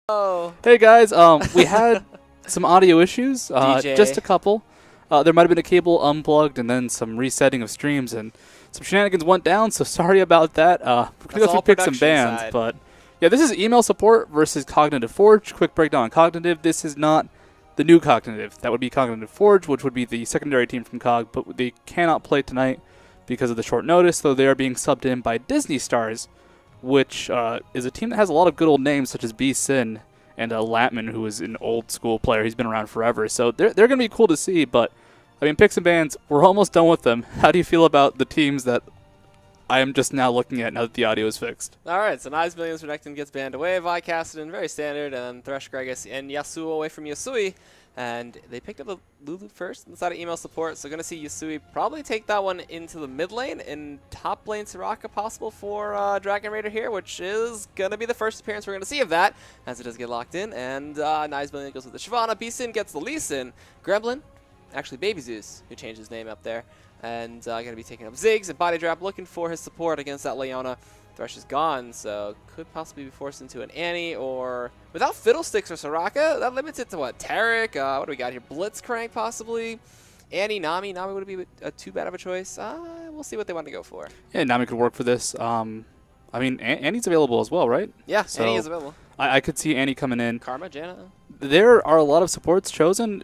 Oh. Hey guys, we had some audio issues, DJ. just a couple. There might have been a cable unplugged and then some resetting of streams and some shenanigans went down, so sorry about that. We're going to go through picks and bans, side. but yeah, this is email support versus Cognitive Forge. Quick breakdown on Cognitive. This is not the new Cognitive. That would be Cognitive Forge, which would be the secondary team from Cog, but they cannot play tonight because of the short notice, though they are being subbed in by Disney Stars, which is a team that has a lot of good old names, such as B. Sin and Latman, who is an old school player. He's been around forever. So they're going to be cool to see, but, I mean, picks and bans, we're almost done with them. How do you feel about the teams that I am just now looking at now that the audio is fixed? All right, so Knives Millions Renekton gets banned away, Vi Cassidy, very standard, and Thresh Gregus and Yasuo away from Yasui. And they picked up the Lulu first inside of email support, so going to see Yasui probably take that one into the mid lane, and top lane Soraka possible for Dragon Raider here, which is going to be the first appearance we're going to see of that, as it does get locked in. And Knives Million goes with the Shyvana, B-Sin gets the Lee Sin, Gremlin, actually Baby Zeus, who changed his name up there, and going to be taking up Ziggs and Body Drop, looking for his support against that Leona. Thresh is gone, so could possibly be forced into an Annie, or without Fiddlesticks or Soraka, that limits it to what? Tarek, what do we got here? Blitzcrank possibly? Annie, Nami. Nami would be too bad of a choice. We'll see what they want to go for. Yeah, Nami could work for this. I mean, Annie's available as well, right? Yeah, so Annie is available. I could see Annie coming in. Karma, Janna. There are a lot of supports chosen,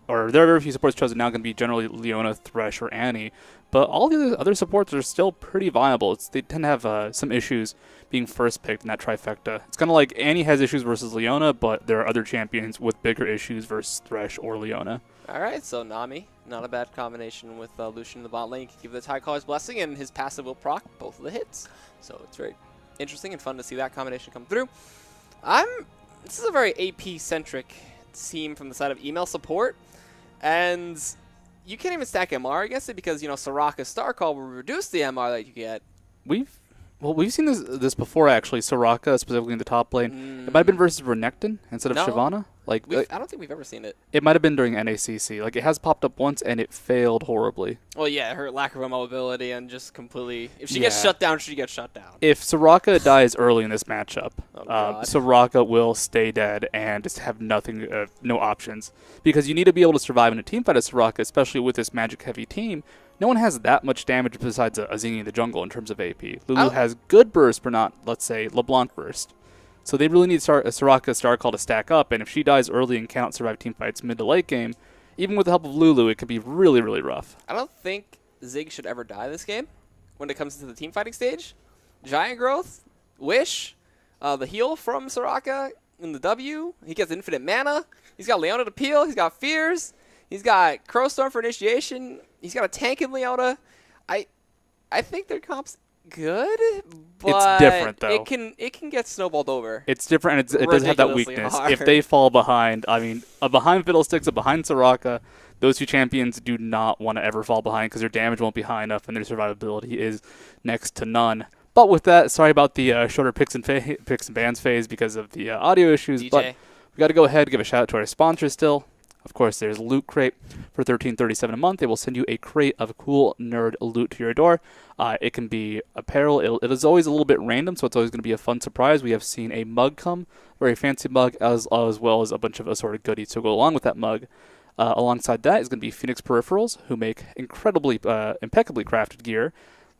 or there are very few supports chosen now going to be generally Leona, Thresh, or Annie. But all the other supports are still pretty viable. They tend to have some issues being first picked in that trifecta. It's kind of like Annie has issues versus Leona, but there are other champions with bigger issues versus Thresh or Leona. All right, so Nami, not a bad combination with Lucian in the bot lane. You can give the Tidecaller's Blessing, and his passive will proc both of the hits. So it's very interesting and fun to see that combination come through. This is a very AP-centric team from the side of email support, and you can't even stack MR against it because, Soraka's Star Call will reduce the MR that you get. We've seen this before, actually. Soraka, specifically in the top lane. It might have been versus Renekton instead of Shyvana. I don't think we've ever seen it. It might have been during NACC. It has popped up once, and it failed horribly. Well, yeah, her lack of mobility and just completely... If she gets shut down, she gets shut down. If Soraka dies early in this matchup, God. Soraka will stay dead and just have nothing, no options. Because you need to be able to survive in a teamfight as Soraka, especially with this magic-heavy team. No one has that much damage besides Azini in the jungle in terms of AP. Lulu has good burst, but not, let's say, LeBlanc burst. So they really need a Soraka Star Call to stack up, and if she dies early and cannot survive teamfights mid to late game, even with the help of Lulu, it could be really, really rough. I don't think Zig should ever die this game when it comes to the team fighting stage. Giant Growth, Wish, the heal from Soraka in the W. He gets infinite mana. He's got Leona to peel. He's got Fears. He's got Crowstorm for initiation. He's got a tank in Leona. I think their comp's good, but it's different though. It can get snowballed over. It's different, and it does have that weakness. Hard. If they fall behind, I mean, behind Fiddlesticks, behind Soraka, those two champions do not want to ever fall behind because their damage won't be high enough and their survivability is next to none. But with that, sorry about the shorter picks and bans phase because of the audio issues. DJ. But we got to go ahead and give a shout out to our sponsors still. Of course, there's Loot Crate for $13.37 a month. They will send you a crate of cool nerd loot to your door. It can be apparel. It is always a little bit random, so it's always going to be a fun surprise. We have seen a mug come, very fancy mug, as well as a bunch of assorted goodies to go along with that mug. Alongside that is going to be Phoenix Peripherals, who make incredibly, impeccably crafted gear,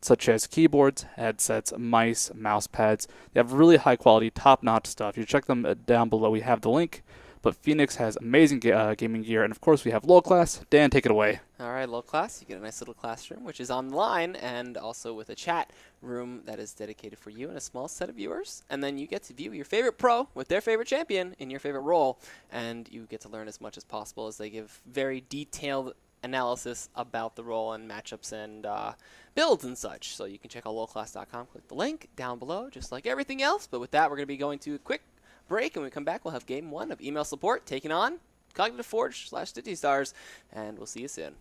such as keyboards, headsets, mice, mouse pads. They have really high-quality, top-notch stuff. You check them down below. We have the link. But Phoenix has amazing gaming gear. And, of course, we have Low Class. Dan, take it away. All right, Low Class. You get a nice little classroom, which is online, and also with a chat room that is dedicated for you and a small set of viewers. And then you get to view your favorite pro with their favorite champion in your favorite role. And you get to learn as much as possible as they give very detailed analysis about the role and matchups and builds and such. So you can check out lowclass.com. Click the link down below, just like everything else. But with that, we're going to be going to a quick break, and when we come back, we'll have game one of email support taking on Cognitive Forge / Disney Stars, and we'll see you soon.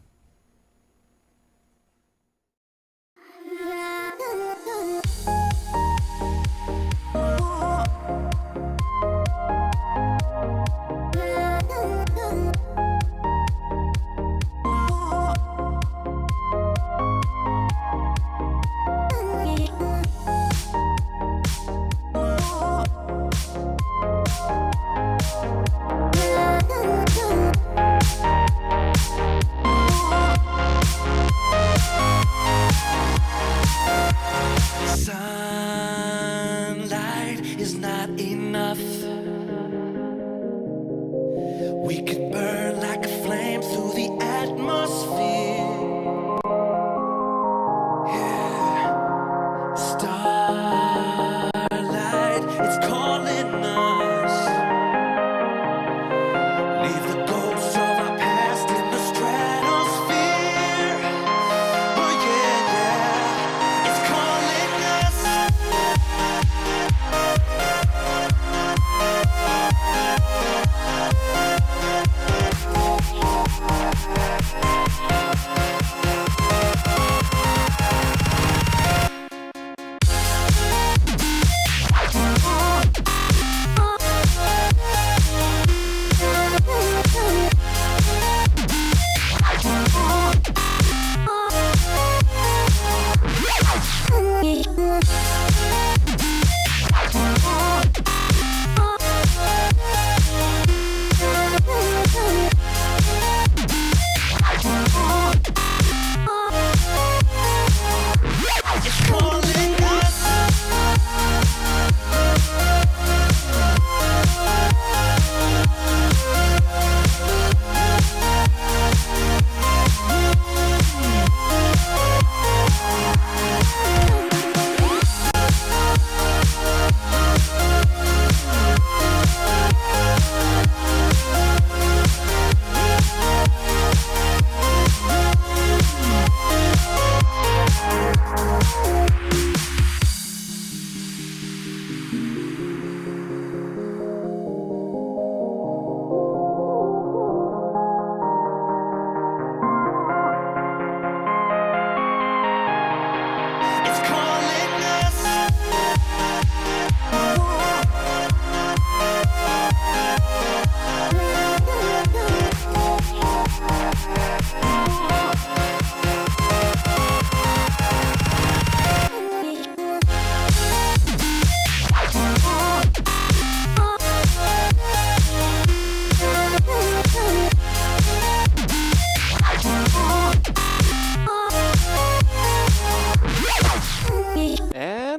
is not enough. We could burn like a flame through the atmosphere. Yeah. Starlight, it's calling us. Leave the ghosts of our past in the stratosphere. Oh yeah, yeah, it's calling us.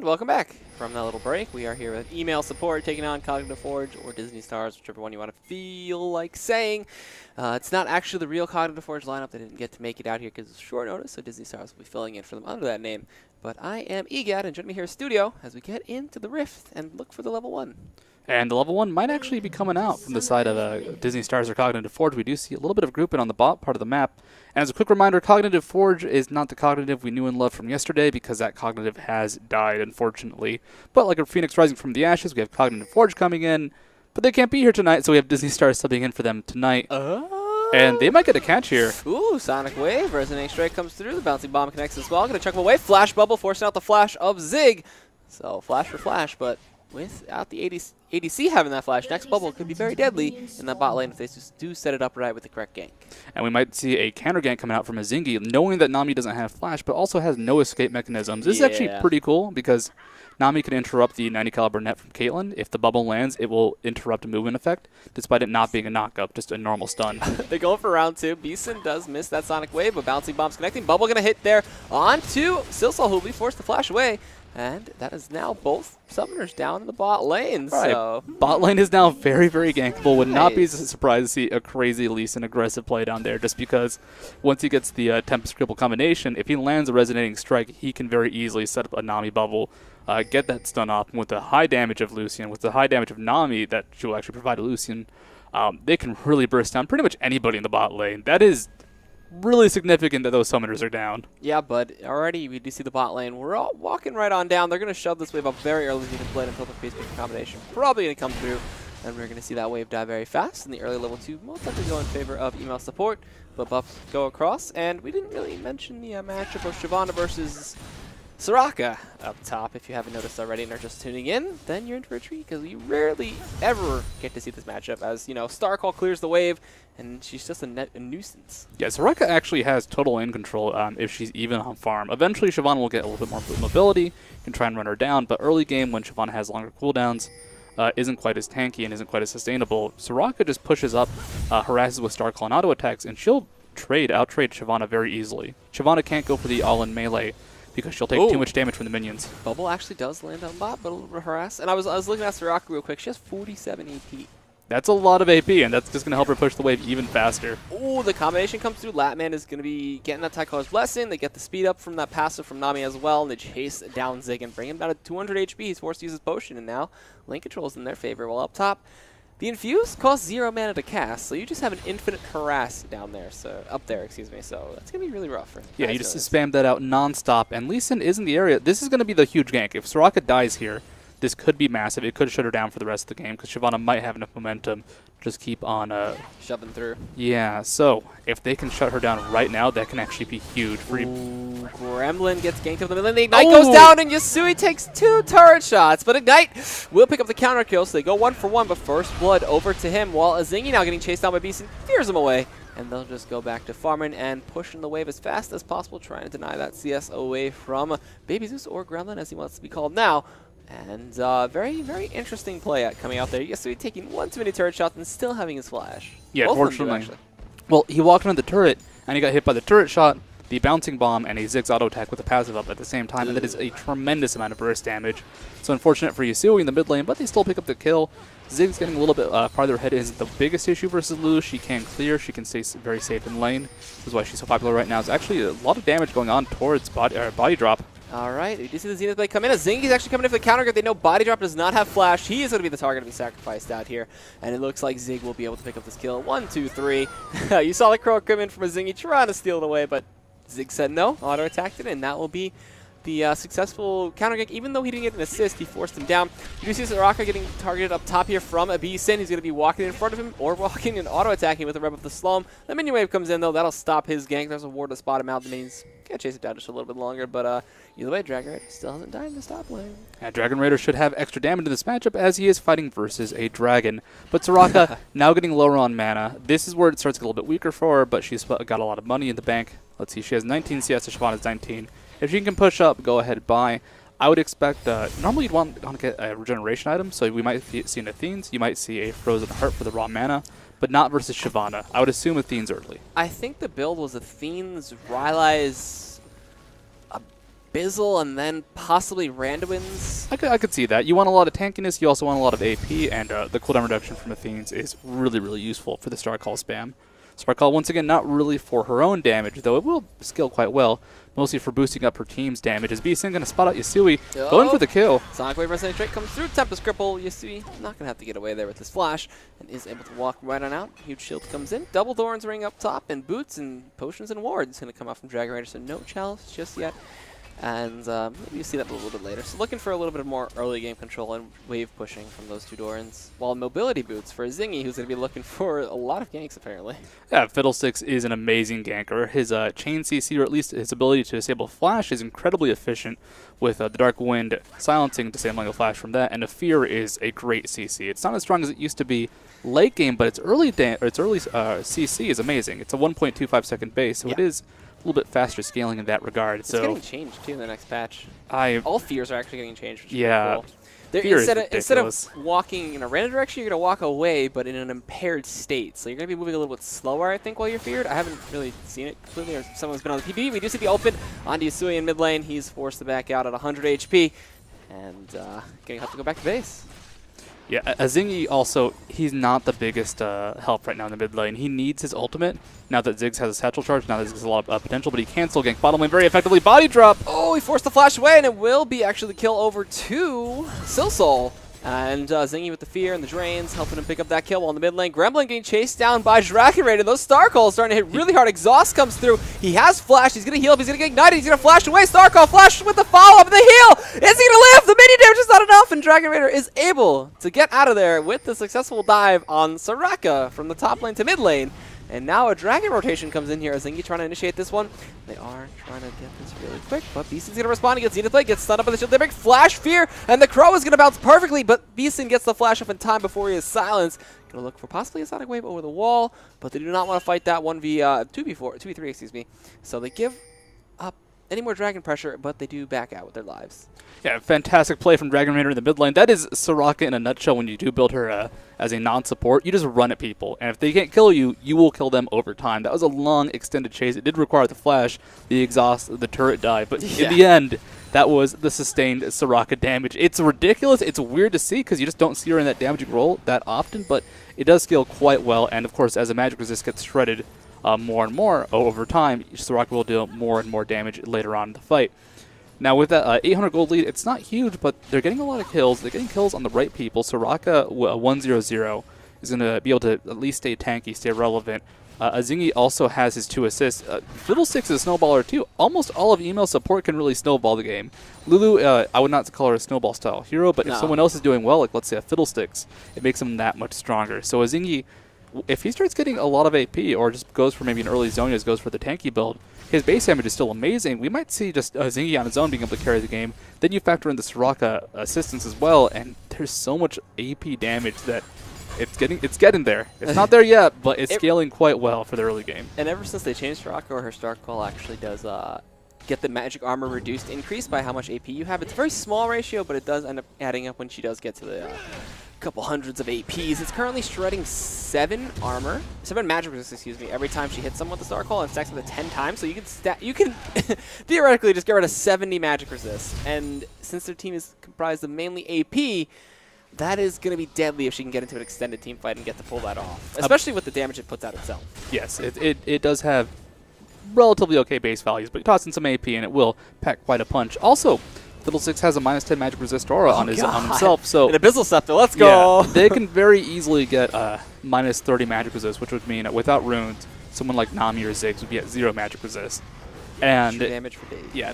Welcome back from that little break. We are here with email support, taking on Cognitive Forge or Disney Stars, whichever one you want to feel like saying. It's not actually the real Cognitive Forge lineup. They didn't get to make it out here because it's short notice, so Disney Stars will be filling in for them under that name. But I am EGAD, and join me here in studio as we get into the Rift and look for the level 1. And the level 1 might actually be coming out from the side of Disney Stars or Cognitive Forge. We do see a little bit of grouping on the bot part of the map. And as a quick reminder, Cognitive Forge is not the Cognitive we knew and loved from yesterday because that Cognitive has died, unfortunately. But like a phoenix rising from the ashes, we have Cognitive Forge coming in. But they can't be here tonight, so we have Disney Stars subbing in for them tonight. And they might get a catch here. Ooh, Sonic Wave. Resonating Strike comes through. The Bouncing Bomb connects as well. Gonna chuck him away. Flash Bubble forcing out the flash of Zig. So flash for flash, but without the ADC having that flash, next bubble could be very deadly in that bot lane if they just do set it up right with the correct gank. And we might see a counter gank coming out from a Zingy, knowing that Nami doesn't have flash, but also has no escape mechanisms. This is actually pretty cool because Nami can interrupt the 90 caliber net from Caitlyn. If the bubble lands, it will interrupt a movement effect, despite it not being a knockup, just a normal stun. They go for round 2. Beeson does miss that Sonic Wave, but Bouncing Bomb's connecting. Bubble going to hit there onto Silsal, who will be forced to flash away. And that is now both summoners down in the bot lane. Right. So bot lane is now very, very gankable. Would not be surprised to see a crazy Lee Sin aggressive play down there, just because once he gets the Tempest Cripple combination, if he lands a Resonating Strike, he can very easily set up a Nami bubble, get that stun off. And with the high damage of Lucian, with the high damage of Nami that she will actually provide to Lucian, they can really burst down pretty much anybody in the bot lane. That is really significant that those summoners are down. Yeah, but already we do see the bot lane. We're all walking right on down. They're going to shove this wave up very early to play until the face combination probably going to come through. And we're going to see that wave die very fast. In the early level 2, most likely go in favor of email support. But buffs go across. And we didn't really mention the matchup of Shyvana versus Soraka up top. If you haven't noticed already and are just tuning in, then you're in for a treat because you rarely ever get to see this matchup as, you know, Starcall clears the wave and she's just a nuisance. Yeah, Soraka actually has total lane control if she's even on farm. Eventually, Shyvana will get a little bit more mobility, can try and run her down, but early game when Shyvana has longer cooldowns, isn't quite as tanky and isn't quite as sustainable. Soraka just pushes up, harasses with Starcall and auto attacks, and she'll out-trade Shyvana very easily. Shyvana can't go for the all-in melee because she'll take Ooh. too much damage from the minions. Bubble actually does land on bot, but a little bit harassed. And I was looking at Soraka real quick. She has 47 AP. That's a lot of AP, and that's just going to help her push the wave even faster. Ooh, the combination comes through. Latman is going to be getting that Tycolor's Blessing. They get the speed up from that passive from Nami as well, and they chase down Zig and bring him down to 200 HP. He's forced to use his potion, and now lane control is in their favor. While up top, the Infuse costs 0 mana to cast, so you just have an infinite harass down there. So up there, excuse me. So that's going to be really rough. Yeah, you just spam that out nonstop, and Lee Sin is in the area. This is going to be the huge gank. If Soraka dies here, this could be massive. It could shut her down for the rest of the game because Shyvana might have enough momentum to just keep on shoving through. Yeah, so if they can shut her down right now, that can actually be huge. Ooh, Gremlin gets ganked up the middle, and the Ignite goes down, and Yasui takes 2 turret shots. But Ignite will pick up the counter kill, so they go 1 for 1, but first blood over to him, while Azingi now getting chased down by Beast and fears him away. And they'll just go back to farming and pushing the wave as fast as possible, trying to deny that CS away from Baby Zeus or Gremlin, as he wants to be called now. And very, very interesting play coming out there. Yasui taking 1 too many turret shots and still having his flash. Yeah, Both fortunately. Well, he walked into the turret, and he got hit by the turret shot, the bouncing bomb, and a Ziggs auto attack with a passive up at the same time, and that is a tremendous amount of burst damage. So unfortunate for Yasui in the mid lane, but they still pick up the kill. Ziggs getting a little bit farther ahead isn't the biggest issue versus Lulu. She can clear. She can stay very safe in lane. This is why she's so popular right now. There's actually a lot of damage going on towards body drop. All right, you see the Zenith Blade come in. Zingi's actually coming in for the counter. They know Body Drop does not have flash. He is going to be the target to be sacrificed out here. And it looks like Zig will be able to pick up this kill. 1, 2, 3. You saw the Crow come in from a Zingi trying to steal it away, but Zig said no, auto-attacked it, and that will be the successful counter gank. Even though he didn't get an assist, he forced him down. You do see Soraka getting targeted up top here from a B-Sin. He's going to be walking in front of him or walking and auto-attacking with a Rev of the Slum. The minion wave comes in, though. That'll stop his gank. There's a ward to spot him out. The minions can chase it down just a little bit longer, but either way, Dragon Raider still hasn't died in the top lane. Yeah, Dragon Raider should have extra damage in this matchup as he is fighting versus a dragon. But Soraka now getting lower on mana. This is where it starts to get a little bit weaker for her, but she's got a lot of money in the bank. Let's see, she has 19 CS, so Shyvana's 19. If she can push up, go ahead, buy. I would expect, normally you'd want to get a regeneration item, so we might see an Athene's, you might see a Frozen Heart for the raw mana, but not versus Shyvana. I would assume Athene's early. I think the build was Athene's, Rylai's, Bizzle, and then possibly Randuin's. I could see that. You want a lot of tankiness, you also want a lot of AP, and the cooldown reduction from Athene's is really, really useful for the Star Call spam. Star Call, once again, not really for her own damage, though it will scale quite well, mostly for boosting up her team's damage. Is B-Sin going to spot out Yasui, going for the kill. Sonic Wave Resonating Strike comes through, Tempest Cripple. Yasui not going to have to get away there with his flash, and is able to walk right on out. Huge shield comes in, Double Thorns ring up top, and boots and potions and wards going to come out from Dragon Raider, so no chalice just yet. And maybe you see that a little bit later. So looking for a little bit more early game control and wave pushing from those two Dorans. While mobility boots for Zingi, who's going to be looking for a lot of ganks apparently. Yeah, Fiddlesticks is an amazing ganker. His chain CC, or at least his ability to disable flash, is incredibly efficient with the Dark Wind silencing, disabling a flash from that. And the Fear is a great CC. It's not as strong as it used to be late game, but its early CC is amazing. It's a 1.25 second base, so it is a little bit faster scaling in that regard. It's getting changed too in the next patch. All fears are actually getting changed, which is yeah. Pretty cool. Instead of walking in a random direction, you're going to walk away, but in an impaired state. So you're going to be moving a little bit slower, I think, while you're feared. I haven't really seen it completely, or someone's been on the PvE. We do see the open on Yasui in mid lane. He's forced to back out at 100 HP, and going to have to go back to base. Yeah, Azingi also, he's not the biggest help right now in the mid lane. He needs his ultimate now that Ziggs has a satchel charge. Now that Ziggs has a lot of potential, but he can still gank bottom lane very effectively. Body drop! Oh, he forced the flash away, and it will be actually the kill over to Silsol. And Zingi with the fear and the drains, helping him pick up that kill while in the mid lane. Gremlin getting chased down by Dragon Raider. Those Star Calls starting to hit really hard. Exhaust comes through. He has flash. He's going to heal up. He's going to get ignited. He's going to flash away. Star Call flash with the follow-up and the heal. Is he going to live? The minion damage is not enough, and Dragon Raider is able to get out of there with the successful dive on Soraka from the top lane to mid lane. And now a dragon rotation comes in here. Zingi trying to initiate this one. They are trying to get this really quick, but Beason's going to respond. He gets Zenith Blade, gets stunned up by the shield. They bring Flash Fear, and the Crow is going to bounce perfectly, but Beason gets the flash up in time before he is silenced. Going to look for possibly a Sonic Wave over the wall, but they do not want to fight that 2v3, excuse me. So they give up any more dragon pressure, but they do back out with their lives. Yeah, fantastic play from Dragon Raider in the mid lane. That is Soraka in a nutshell when you do build her as a non-support. You just run at people, and if they can't kill you, you will kill them over time. That was a long, extended chase. It did require the flash, the exhaust, the turret dive, but in the end, that was the sustained Soraka damage. It's ridiculous. It's weird to see because you just don't see her in that damaging role that often, but it does scale quite well, and of course, as a magic resist gets shredded more and more over time, Soraka will deal more and more damage later on in the fight. Now, with that 800 gold lead, it's not huge, but they're getting a lot of kills. They're getting kills on the right people. Soraka 1-0-0 is going to be able to at least stay tanky, stay relevant. Azingi also has his 2 assists. Fiddlesticks is a snowballer too. Almost all of email support can really snowball the game. Lulu, I would not call her a snowball style hero, but if someone else is doing well, like let's say a Fiddlesticks, it makes them that much stronger. So Azingi, if he starts getting a lot of AP or just goes for maybe an early Zonias, goes for the tanky build, his base damage is still amazing. We might see just Zingy on his own being able to carry the game. Then you factor in the Soraka assistance as well, and there's so much AP damage that it's getting there. It's not there yet, but it's scaling quite well for the early game. And ever since they changed Soraka, her Star Call actually does get the magic armor reduced, increased by how much AP you have. It's a very small ratio, but it does end up adding up when she does get to the couple hundreds of APs. It's currently shredding 7 magic resist, excuse me, every time she hits someone with the Star Call and stacks with it 10 times. So you can theoretically just get rid of 70 magic resist. And since their team is comprised of mainly AP, that is going to be deadly if she can get into an extended team fight and get to pull that off, especially with the damage it puts out itself. Yes, it does have relatively okay base values, but you toss in some AP and it will pack quite a punch. Also, Fiddlesticks has a -10 magic resist aura on himself, so an Abyssal Scepter, let's go! Yeah, they can very easily get -30 magic resist, which would mean without runes, someone like Nami or Ziggs would be at 0 magic resist. And true damage for days. Yeah,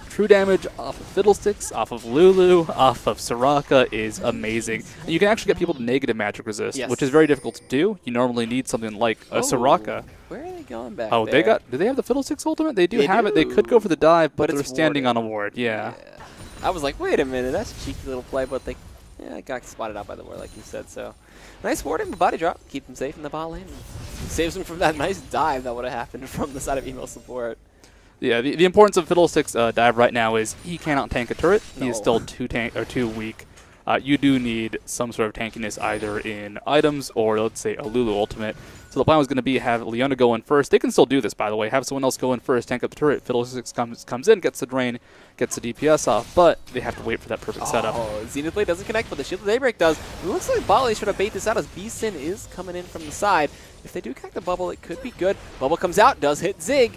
true damage off of Fiddlesticks, off of Lulu, off of Soraka is amazing. And you can actually get people to negative magic resist, which is very difficult to do. You normally need something like a Soraka. Where are they going back there? Do they have the Fiddlesticks ultimate? They do have it. They could go for the dive, but they're standing on a ward. Yeah. I was like, wait a minute, that's a cheeky little play, but they got spotted out by the ward, like you said. So nice warding, but body drop. Keep him safe in the bot lane. Saves him from that nice dive that would have happened from the side of email support. Yeah, the importance of Fiddlesticks dive right now is he cannot tank a turret. No. He is still too weak. You do need some sort of tankiness either in items or, let's say, a Lulu ultimate. So the plan was going to be have Leona go in first. They can still do this, by the way. Have someone else go in first, tank up the turret. Fiddlesticks comes in, gets the drain, gets the DPS off, but they have to wait for that perfect setup. Zenith Blade doesn't connect, but the Shield of Daybreak does. It looks like Bali should have bait this out as B-Sin is coming in from the side. If they do connect the bubble, it could be good. Bubble comes out, does hit Zig.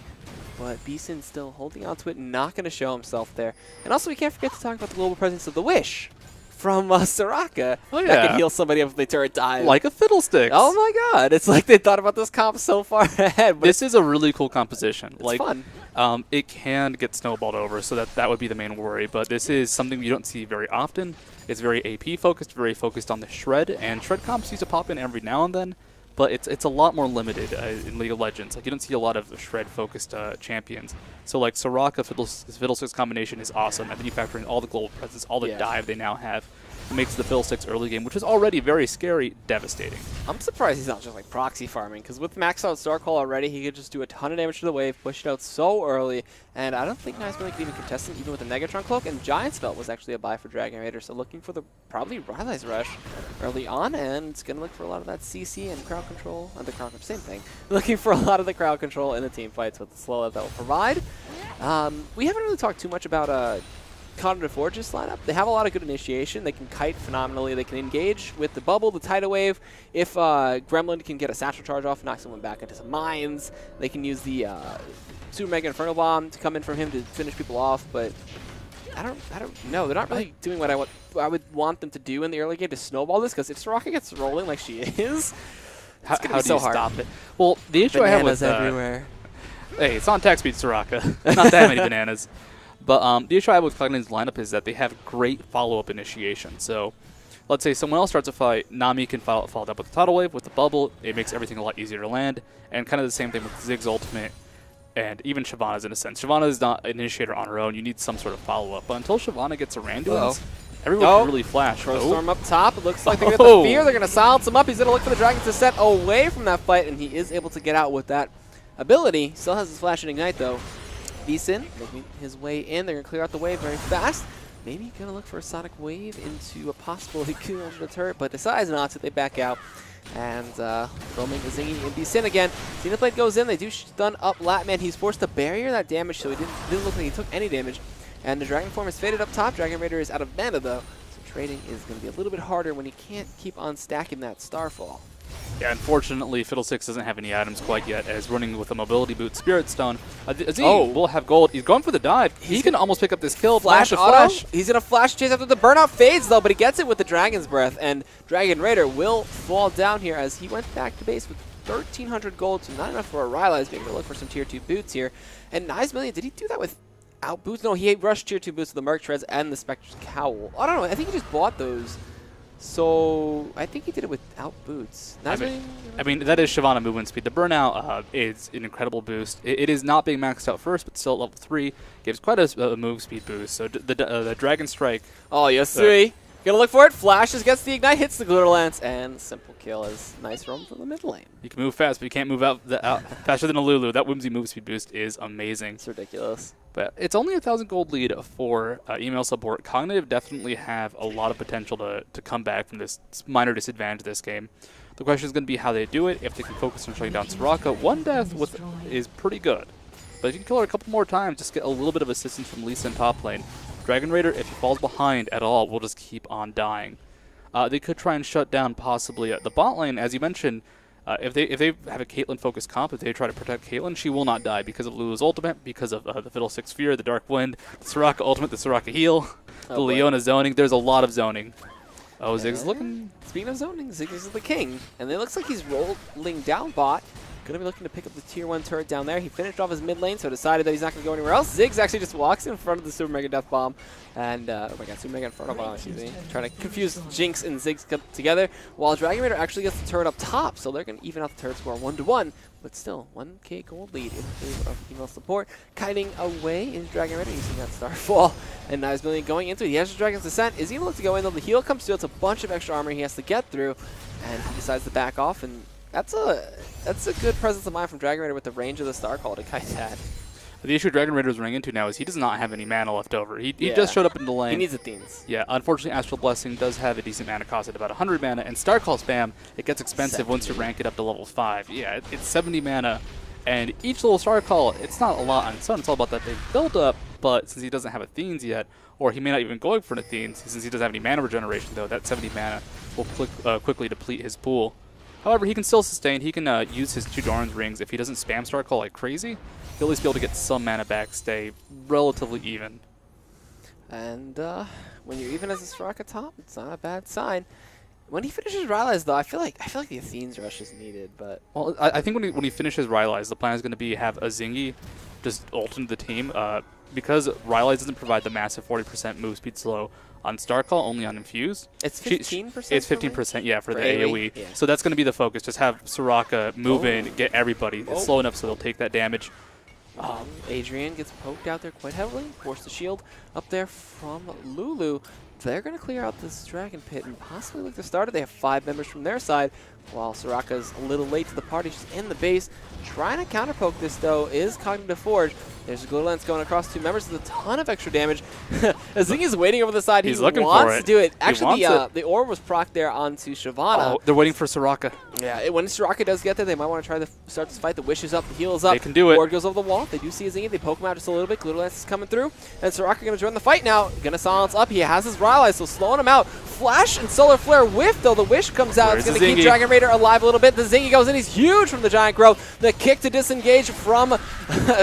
But B-Sin still holding on to it, not going to show himself there. And also, we can't forget to talk about the global presence of the Wish from Soraka. That could heal somebody if the turret dies. Like a Fiddlesticks. Oh my god. It's like they thought about this comp so far ahead. But this is a really cool composition. It's fun. It can get snowballed over, so that would be the main worry. But this is something you don't see very often. It's very AP focused, very focused on the shred. And shred comps used to pop in every now and then. But it's a lot more limited in League of Legends. Like, you don't see a lot of shred-focused champions. So, like, Soraka, Fiddlesticks combination is awesome. And then you factor in all the global presence, all the dive they now have. It makes the Fiddlesticks early game, which is already very scary, devastating. I'm surprised he's not just, like, proxy farming. Because with maxed out Star Call already, he could just do a ton of damage to the wave, push it out so early. And I don't think Nice really could even contest him, even with a Negatron Cloak. And Giant Spell was actually a buy for Dragon Raider. So looking for the probably Rylai's Rush early on. And it's going to look for a lot of that CC and crowd control. And the crowd control, same thing. Looking for a lot of the crowd control in the team fights with the slow that will provide. We haven't really talked too much about Condor Forge's lineup. They have a lot of good initiation. They can kite phenomenally. They can engage with the bubble, the tidal wave. If Gremlin can get a satchel charge off, knock someone back into some mines. They can use the Super Mega Inferno Bomb to come in from him to finish people off. But I don't know. They're not really doing what I would want them to do in the early game to snowball this. Because if Soraka gets rolling like she is, it's going to be so hard. Stop it? Well, the issue I have with everywhere. Hey, it's on attack speed, Soraka. Not that many bananas. But the issue I have with Cloud9's lineup is that they have great follow-up initiation. So let's say someone else starts a fight, Nami can follow up with the tidal wave, with the bubble. It makes everything a lot easier to land. And kind of the same thing with Ziggs ultimate and even Shyvana's in a sense. Shyvana is not an initiator on her own. You need some sort of follow-up. But until Shyvana gets a Randuin's, everyone can really flash. Storm up top. It looks like they're going to get the fear. They're going to silence him up. He's going to look for the dragon to set away from that fight, and he is able to get out with that ability. Still has his flash and ignite, though. VSIN making his way in. They're going to clear out the wave very fast. Maybe going to look for a Sonic Wave into a possible kill under the turret, but decides not to. They back out. And roaming the Zingy and VSIN again. Xenoblade goes in. They do stun up Latman. He's forced to barrier that damage, so he didn't look like he took any damage. And the Dragon Form is faded up top. Dragon Raider is out of mana, though. So trading is going to be a little bit harder when he can't keep on stacking that Starfall. Yeah, unfortunately, Fiddlesticks doesn't have any items quite yet, as running with a mobility boot, Spirit Stone. Azee will have gold. He's going for the dive. He can almost pick up this kill. Flash auto. Flash. He's going to flash chase after the burnout fades, though, but he gets it with the Dragon's Breath. And Dragon Raider will fall down here as he went back to base with 1,300 gold, so not enough for a Rylai's. Maybe to look for some Tier 2 boots here. And Nice Million, did he do that without boots? No, he rushed Tier 2 boots with the Merc Treads and the Spectre's Cowl. I don't know. I think he just bought those. So I think he did it without boots. I mean, that is Shyvana movement speed. The burnout is an incredible boost. It is not being maxed out first, but still at level 3 gives quite a move speed boost. So the Dragon Strike. Oh, Yasui. Gonna look for it. Flashes, gets the ignite, hits the Glitter Lance, and simple kill is nice roam from the mid lane. You can move fast, but you can't move out faster than a Lulu. That whimsy move speed boost is amazing. It's ridiculous. But it's only 1,000 gold lead for email support. Cognitive definitely have a lot of potential to come back from this minor disadvantage this game. The question is going to be how they do it. If they can focus on shutting down Soraka, one death is pretty good. But if you can kill her a couple more times, just get a little bit of assistance from Lisa in top lane. Dragon Raider, if he falls behind at all, will just keep on dying. They could try and shut down possibly the bot lane, as you mentioned. If they have a Caitlyn-focused comp, if they try to protect Caitlyn, she will not die because of Lulu's ultimate, because of the Fiddlesticks Fear, the Dark Wind, the Soraka ultimate, the Soraka heal, the Leona zoning. There's a lot of zoning. Oh, Ziggs looking... Speaking of zoning, Ziggs is the king. And it looks like he's rolling down bot. Going to be looking to pick up the Tier 1 turret down there. He finished off his mid lane, so decided that he's not going to go anywhere else. Ziggs actually just walks in front of the Super Mega Death Bomb. And, oh my god, Super Mega Inferno Bomb, excuse me. Trying to confuse Jinx and Ziggs together. While Dragon Raider actually gets the turret up top, so they're going to even out the turret score 1-1. But still, 1k gold lead in favor of female support. Kiting away is Dragon Raider using that Starfall. And Nice Million going into it. He has the Dragon's Descent. Is he going to look to go in, though? The heal comes through. It's a bunch of extra armor he has to get through. And he decides to back off, and that's a good presence of mind from Dragon Raider with the range of the Star Call to kite that. The issue Dragon Raider is running into now is he does not have any mana left over. He just showed up in the lane. He needs Athenes. Yeah, unfortunately, Astral Blessing does have a decent mana cost at about 100 mana, and Star Call spam, it gets expensive once you rank it up to level 5. Yeah, it's 70 mana, and each little Star Call, it's not a lot on its own. It's all about that big build up, but since he doesn't have Athenes yet, or he may not even going for an Athenes, since he doesn't have any mana regeneration, though, that 70 mana will quickly deplete his pool. However, he can still sustain. He can use his 2 Doran's rings. If he doesn't spam Star Call like crazy, he'll at least be able to get some mana back, stay relatively even. And when you're even as a Soraka top, it's not a bad sign. When he finishes Rylai's, though, I feel like the Athenes rush is needed. But well, I think when he finishes Rylai's, the plan is going to be have a Zingy just ult into the team. Because Rylai's doesn't provide the massive 40% move speed slow on Star Call, only on Infuse. It's 15%? It's 15%, yeah, for the AoE. Yeah. So that's going to be the focus. Just have Soraka move in, get everybody. It's slow enough so they'll take that damage. Adrian gets poked out there quite heavily. Force the shield up there from Lulu. They're going to clear out this Dragon Pit and possibly look to start it. They have 5 members from their side, while Soraka's a little late to the party. She's in the base. Trying to counterpoke this, though, is Cognitive Forge. There's a Glitter Lance going across 2 members. There's a ton of extra damage. Zingy's waiting over the side. He's he looking wants for it. to do it. Actually, the the orb was procced there onto Shyvana. Oh, they're waiting for Soraka. Yeah, when Soraka does get there, they might want to try to start this fight. The wish is up, the heal is up. They can do it. Ward goes over the wall. They do see a Zingy. They poke him out just a little bit. Glitter Lance is coming through. And Soraka going to join the fight now. Going to silence up. He has his Rylai, so slowing him out. Flash and Solar Flare whiff, though. The wish comes out. It's going to keep Dragon Raider alive a little bit. The Zingy goes in. He's huge from the Giant Growth. The kick to disengage from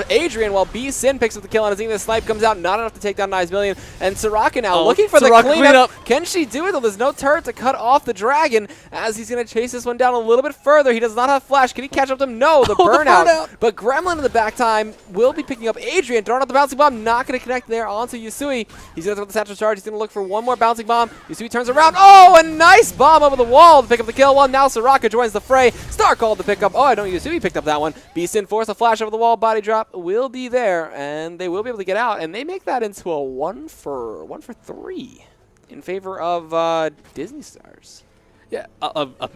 Adrian, while B-Sin picks up the kill on a Zingy. The snipe comes out. Not enough to take down Nice Million. And Soraka now looking for the cleanup. Can she do it, though? There's no turret to cut off the Dragon as he's going to chase this one down a little bit further. He does not have Flash. Can he catch up to him? No, the burnout. But Gremlin in the back time will be picking up Adrian. Throwing out the bouncing bomb. Not going to connect there onto Yasui. He's going to throw the satchel charge. He's going to look for one more bouncing bomb. Yasui turns around. Oh, a nice bomb over the wall to pick up the kill. Well, now Soraka joins the fray. Star called to pick up. Oh, I don't Yasui picked up that one. Beast in force. A flash over the wall. Body drop will be there, and they will be able to get out. And they make that into a 1 for 3 in favor of Disney Stars. Yeah,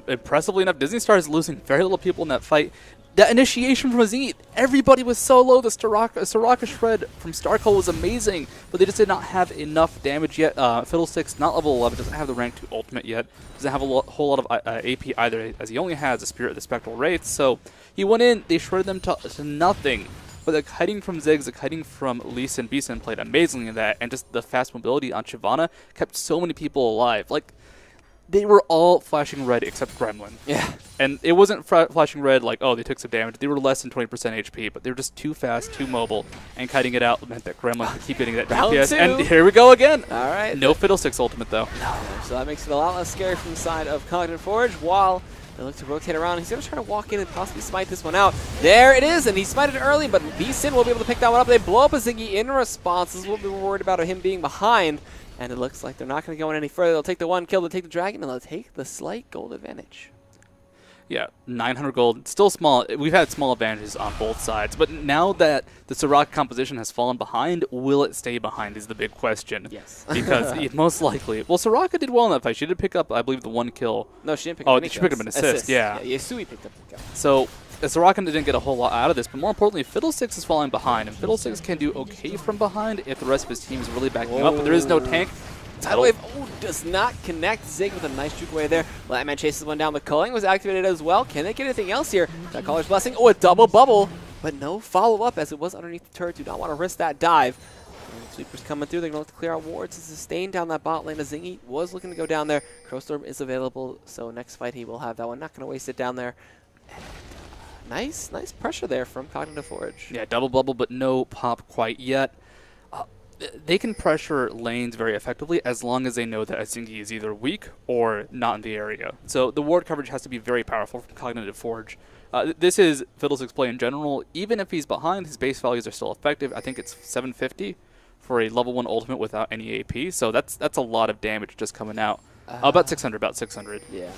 impressively enough, Disney Star is losing very little people in that fight. That initiation from Azini, everybody was so low. The Soraka shred from Starco was amazing, but they just did not have enough damage yet. Fiddlesticks, not level 11, doesn't have the rank 2 ultimate yet, doesn't have a whole lot of AP either, as he only has the Spirit of the Spectral Wraiths. So he went in, they shredded them to nothing. But the kiting from Ziggs, the kiting from Lee Sin, B-Sin played amazingly in that, and just the fast mobility on Shyvana kept so many people alive. Like, they were all flashing red except Gremlin. Yeah. And it wasn't flashing red like, oh, they took some damage. They were less than 20% HP, but they were just too fast, too mobile, and kiting it out meant that Gremlin could keep getting that Round DPS. two. And here we go again. All right. No Fiddlesticks ultimate, though. So that makes it a lot less scary from the side of Cognitive Forge, while they look to rotate around. He's going to try to walk in and possibly smite this one out. There it is, and he smited early, but B-Sin will be able to pick that one up. They blow up a Ziggy in response. This is what we were worried about, him being behind. And it looks like they're not going to go in any further. They'll take the one kill, they'll take the dragon, and they'll take the slight gold advantage. Yeah, 900 gold. Still small. We've had small advantages on both sides. But now that the Soraka composition has fallen behind, will it stay behind is the big question. Yes. Because most likely. Well, Soraka did well in that fight. She did pick up, I believe, the one kill. No, she didn't pick up any she picked up an assist. Yeah. Yasui picked up the kill. So Soraka didn't get a whole lot out of this, but more importantly, Fiddlesticks is falling behind, and Fiddlesticks can do okay from behind if the rest of his team is really backing him up, but there is no tank. Tidal Wave does not connect. Zig with a nice juke away there. Latman chases one down. The culling was activated as well. Can they get anything else here? That Caller's Blessing. Oh, a double bubble, but no follow-up as it was underneath the turret. Do not want to risk that dive. And Sweeper's coming through. They're going to look to clear out wards to sustain down that bot lane. Zingy was looking to go down there. Crowstorm is available, so next fight he will have that one. Not going to waste it down there. And, nice pressure there from Cognitive Forge. Yeah, double bubble, but no pop quite yet. They can pressure lanes very effectively as long as they know that Azingi is either weak or not in the area. So the ward coverage has to be very powerful from Cognitive Forge. This is Fiddlesticks play in general. Even if he's behind, his base values are still effective. I think it's 750 for a level 1 ultimate without any AP. So that's a lot of damage just coming out. About 600. Yeah.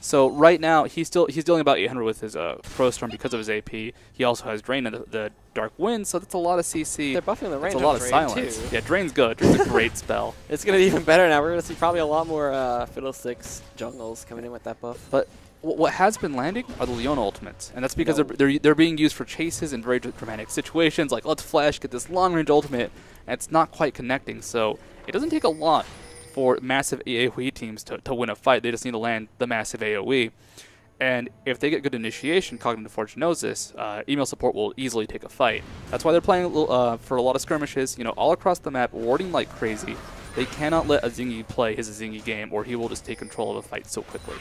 So right now he's dealing about 800 with his Crowstorm because of his AP. He also has Drain and the Dark Wind, so that's a lot of CC. They're buffing the range. That's a lot of silence. Too. Yeah, Drain's good. Drain's a great spell. It's going to be even better now. We're going to see probably a lot more Fiddlesticks jungles coming in with that buff. But what has been landing are the Leona ultimates, and that's because they're being used for chases in very dramatic situations, like let's flash, get this long-range ultimate, and it's not quite connecting, so it doesn't take a lot for massive AoE teams to win a fight. They just need to land the massive AoE. And if they get good initiation, Cognitive Forge knows this, email support will easily take a fight. That's why they're playing for a lot of skirmishes, all across the map, warding like crazy. They cannot let Azingi play his Azingi game, or he will just take control of a fight so quickly.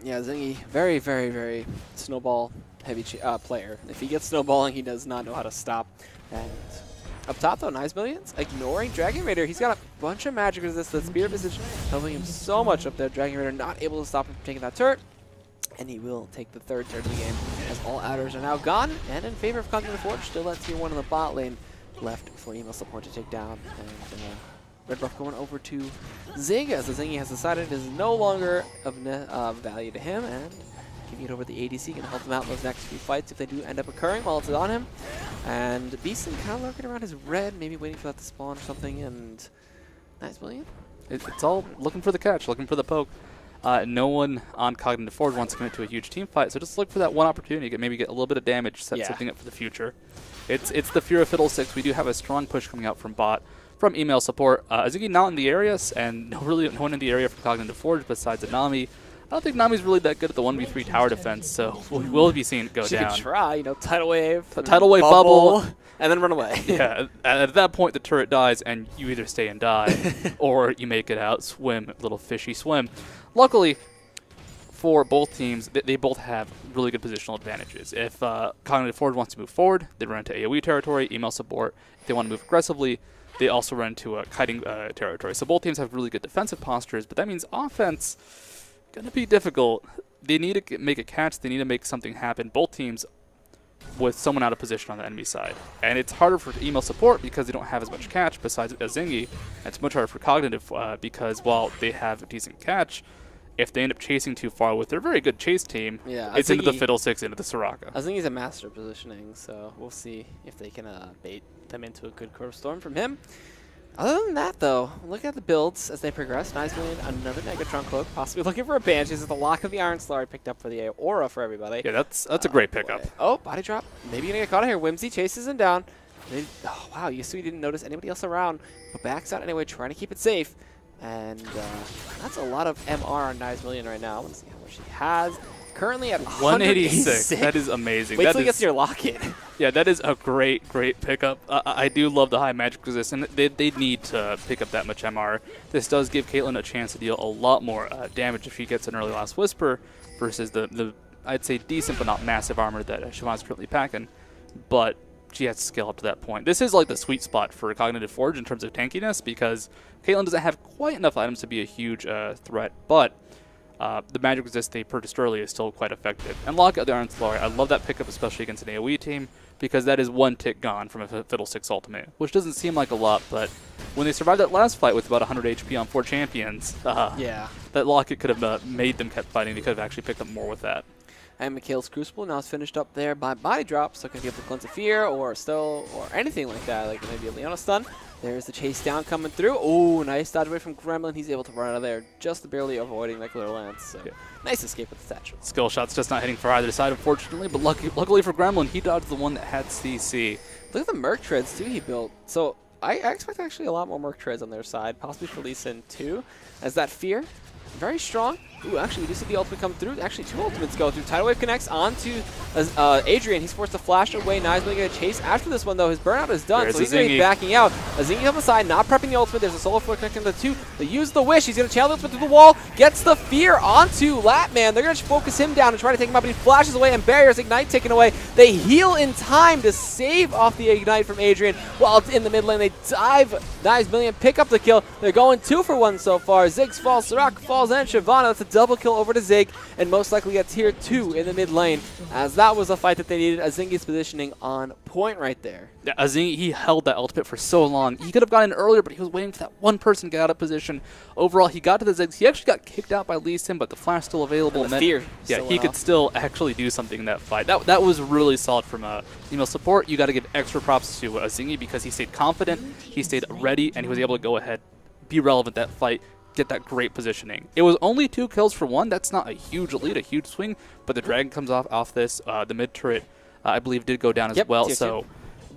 Yeah, Zingy, very, very, very snowball heavy player. If he gets snowballing, he does not know how to stop. And up top, though, Nice Millions, ignoring Dragon Raider. He's got a bunch of magic resist. The Spirit Visage helping him so much up there. Dragon Raider not able to stop him from taking that turret. And he will take the third turret of the game as all outers are now gone. And in favor of Cognitive Forge, still that tier 1 in the bot lane left for email support to take down. And red buff going over to Zig, as the Zingy has decided it is no longer of value to him. And giving it over the ADC can help him out in those next few fights if they do end up occurring while it's on him. And Beeson kind of lurking around his red, maybe waiting for that to spawn or something. And Nice Million. It's all looking for the catch, looking for the poke. No one on Cognitive Forge wants to commit to a huge team fight, so just look for that one opportunity to maybe get a little bit of damage, set something up for the future. It's the fear of Fiddlesticks. We do have a strong push coming out from bot, from email support. Azuki not in the areas, and no one in the area from Cognitive Forge besides Anami. I don't think Nami's really that good at the 1v3 tower defense, so we will be seeing it go down. She could try, Tidal Wave, Tidal Wave bubble, and then run away. Yeah, at that point the turret dies, and you either stay and die, or you make it out, swim, little fishy swim. Luckily, for both teams, they both have really good positional advantages. If Cognitive Forge wants to move forward, they run into AoE territory, email support. If they want to move aggressively, they also run into a kiting territory. So both teams have really good defensive postures, but that means offense going to be difficult. They need to make a catch. They need to make something happen. Both teams with someone out of position on the enemy side. And it's harder for email support because they don't have as much catch besides Azingi. It's much harder for Cognitive because while they have a decent catch, if they end up chasing too far with their very good chase team, it's into the Fiddlesticks, into the Soraka. I think he's a master positioning, so we'll see if they can bait them into a good curve storm from him. Other than that, though, look at the builds as they progress. Nice million, another Negatron Cloak, possibly looking for a Banshee. This is the lock of the Iron Slard picked up for the Aura for everybody. Yeah, that's a great pickup. Boy. Oh, body drop. Maybe gonna get caught here. Whimsy chases him down. Oh, wow, Yasui didn't notice anybody else around, but backs out anyway, trying to keep it safe. And that's a lot of MR on Nice Million right now. Let's see how much he has. Currently at 186. That is amazing. Wait that till he gets your lock-in. Yeah, that is a great pickup. I do love the high magic resist, and they need to pick up that much MR. This does give Caitlyn a chance to deal a lot more damage if she gets an early Last Whisper versus the I'd say decent but not massive armor that Siobhan's currently packing. But she has to scale up to that point. This is like the sweet spot for Cognitive Forge in terms of tankiness because Caitlyn doesn't have quite enough items to be a huge threat, but the magic resist they purchased early is still quite effective. And Lockout the Iron Slaughter, I love that pickup, especially against an AoE team, because that is one tick gone from a Fiddlesticks ultimate, which doesn't seem like a lot, but when they survived that last fight with about 100 HP on 4 champions, yeah, that Locket could have made them kept fighting. They could have actually picked up more with that. And Mikhail's Crucible now is finished up there by body drop, so can give the Cleanse of Fear or Still or anything like that, like maybe a Leona stun. There's the chase down coming through. Oh, nice dodge away from Gremlin. He's able to run out of there, just barely avoiding that Glitter Lance. So yeah. Nice escape with the satchel. Skill shot's just not hitting for either side, unfortunately, but luckily for Gremlin, he dodged the one that had CC. Look at the Merc Treads, too, he built. So I expect actually a lot more Merc Treads on their side, possibly for Lee Sin, too, as that Fear, very strong. Ooh, actually, we do see the ultimate come through. Actually, 2 ultimates go through. Tidal Wave connects onto Adrian. He's forced to flash away. Nice going to get a chase. After this one, though, his burnout is done, There's so he's going to be backing out. Azingi on the side, not prepping the ultimate. There's a solo floor connecting the 2. They use the Wish. He's going to channel the ultimate through the wall. Gets the Fear onto Latman. They're going to focus him down and try to take him out, but he flashes away, and barriers, Ignite taken away. They heal in time to save off the Ignite from Adrian. While in the mid lane, they dive. Nice Million pick up the kill. They're going 2 for 1 so far. Ziggs falls, Sirach falls, and Shyvana. That's a double kill over to Zig, and most likely a tier 2 in the mid lane, as that was a fight that they needed. Azingi's positioning on point right there. Yeah, Azingi, he held that ultimate for so long. He could have gotten in earlier, but he was waiting for that one person to get out of position. Overall, he got to the Ziggs. He actually got kicked out by Lee Sin, but the flash still available. And the Fear yeah, he could still actually do something in that fight. That was really solid from email support. You got to give extra props to Azingi because he stayed confident, he stayed ready, and he was able to go ahead, be relevant that fight, get that great positioning. It was only 2 kills for 1. That's not a huge lead, a huge swing, but the Dragon comes off this. The mid turret, I believe, did go down as well. So